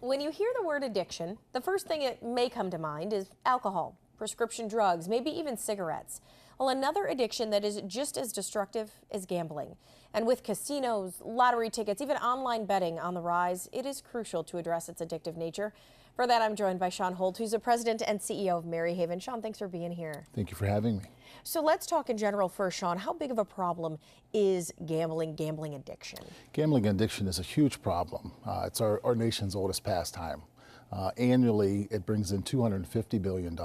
When you hear the word addiction, the first thing it may come to mind is alcohol, prescription drugs, maybe even cigarettes. Well, another addiction that is just as destructive is gambling. And with casinos, lottery tickets, even online betting on the rise, it is crucial to address its addictive nature. For that, I'm joined by Shawn Holt, who's the president and CEO of Maryhaven. Shawn, thanks for being here. Thank you for having me. So let's talk in general first, Shawn. How big of a problem is gambling addiction? Gambling addiction is a huge problem. It's our nation's oldest pastime. Annually, it brings in $250 billion.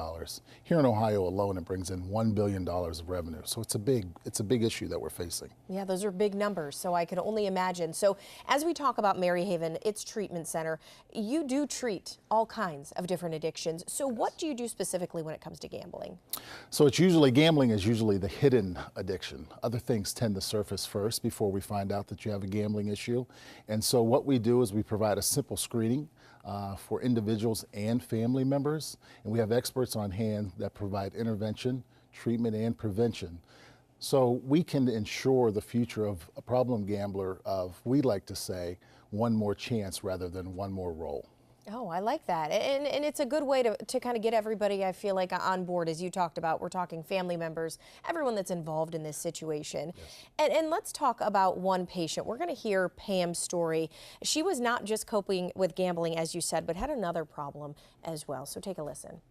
Here in Ohio alone, it brings in $1 billion of revenue. So it's a big issue that we're facing. Yeah, those are big numbers, so I can only imagine. So as we talk about Maryhaven, its treatment center, you do treat all kinds of different addictions. So what do you do specifically when it comes to gambling? So gambling is usually the hidden addiction. Other things tend to surface first before we find out that you have a gambling issue. And so what we do is we provide a simple screening for individuals and family members, and we have experts on hand that provide intervention, treatment, and prevention. So we can ensure the future of a problem gambler of, we like to say, one more chance rather than one more roll. Oh, I like that. And it's a good way to kind of get everybody, I feel like, on board. As you talked about, we're talking family members, everyone that's involved in this situation. Yes. And let's talk about one patient. We're going to hear Pam's story. She was not just coping with gambling, as you said, but had another problem as well. So take a listen.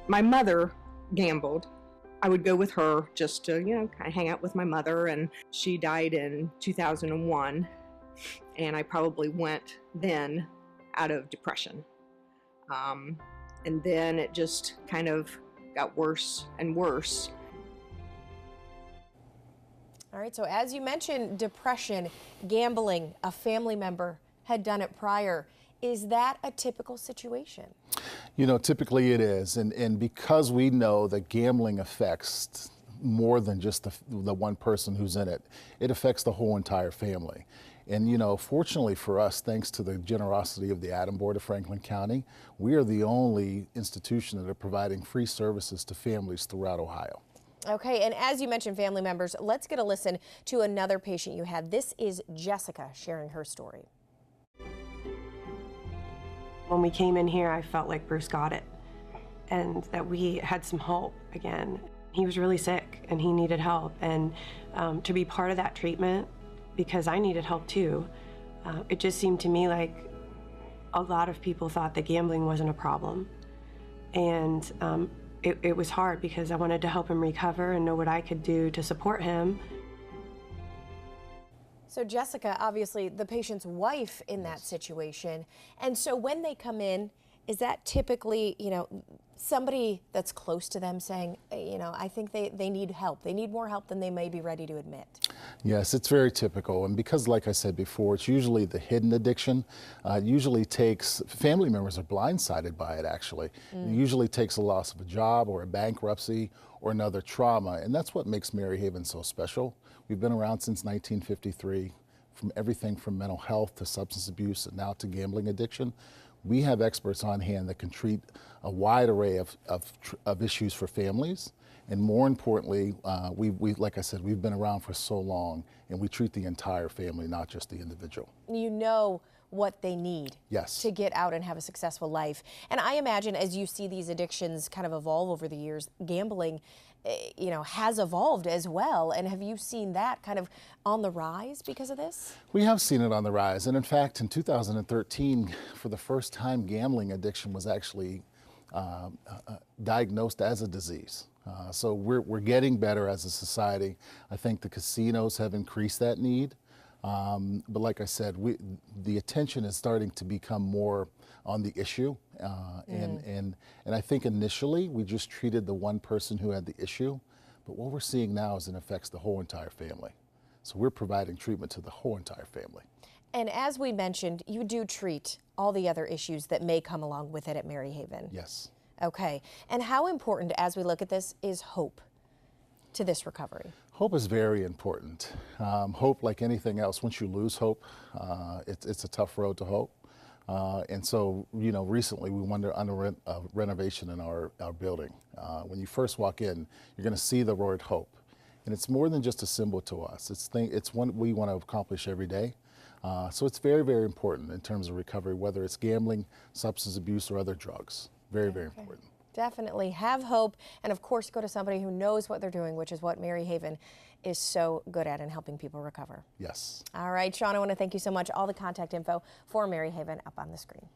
My mother gambled. I would go with her just to, kind of hang out with my mother, and she died in 2001. And I probably went then out of depression. And then it just kind of got worse and worse. All right, so as you mentioned, depression, gambling, a family member had done it prior. Is that a typical situation? Typically it is. And because we know that gambling affects more than just the one person who's in it, it affects the whole entire family. And fortunately for us, thanks to the generosity of the Adam Board of Franklin County, we are the only institution that are providing free services to families throughout Ohio. Okay, and as you mentioned family members, let's get a listen to another patient you had. This is Jessica sharing her story. When we came in here, I felt like Bruce got it and that we had some hope again. He was really sick and he needed help, and to be part of that treatment, because I needed help too, it just seemed to me like a lot of people thought that gambling wasn't a problem. And it was hard because I wanted to help him recover and know what I could do to support him. So Jessica, obviously the patient's wife in that situation. And so when they come in, is that typically, somebody that's close to them saying, I think they need help. They need more help than they may be ready to admit? Yes, it's very typical. And because, like I said before, it's usually the hidden addiction. It usually takes, family members are blindsided by it, actually. It usually takes a loss of a job or a bankruptcy or another trauma. And that's what makes Maryhaven so special. We've been around since 1953, from everything from mental health to substance abuse and now to gambling addiction. We have experts on hand that can treat a wide array of issues for families. And more importantly, like I said, we've been around for so long, and we treat the entire family, not just the individual. You know what they need yes. to get out and have a successful life. And I imagine as you see these addictions kind of evolve over the years, gambling, has evolved as well. And have you seen that kind of on the rise because of this? We have seen it on the rise. And in fact, in 2013, for the first time, gambling addiction was actually diagnosed as a disease. So we're getting better as a society. I think the casinos have increased that need. But like I said, the attention is starting to become more on the issue. And I think initially we just treated the one person who had the issue. But what we're seeing now is it affects the whole entire family. So we're providing treatment to the whole entire family. And as we mentioned, you do treat all the other issues that may come along with it at Maryhaven. Yes. Okay. And how important, as we look at this, is hope to this recovery? Hope is very important. Hope, like anything else, once you lose hope, it's a tough road to hope. And so, recently we went under a renovation in our building. When you first walk in, you're going to see the word hope. And it's more than just a symbol to us. It's one we want to accomplish every day. So it's very, very important in terms of recovery, whether it's gambling, substance abuse, or other drugs. Very, very important. Definitely have hope, and of course go to somebody who knows what they're doing, which is what Maryhaven is so good at in helping people recover. Yes. All right, Shawn, I want to thank you so much. All the contact info for Maryhaven up on the screen.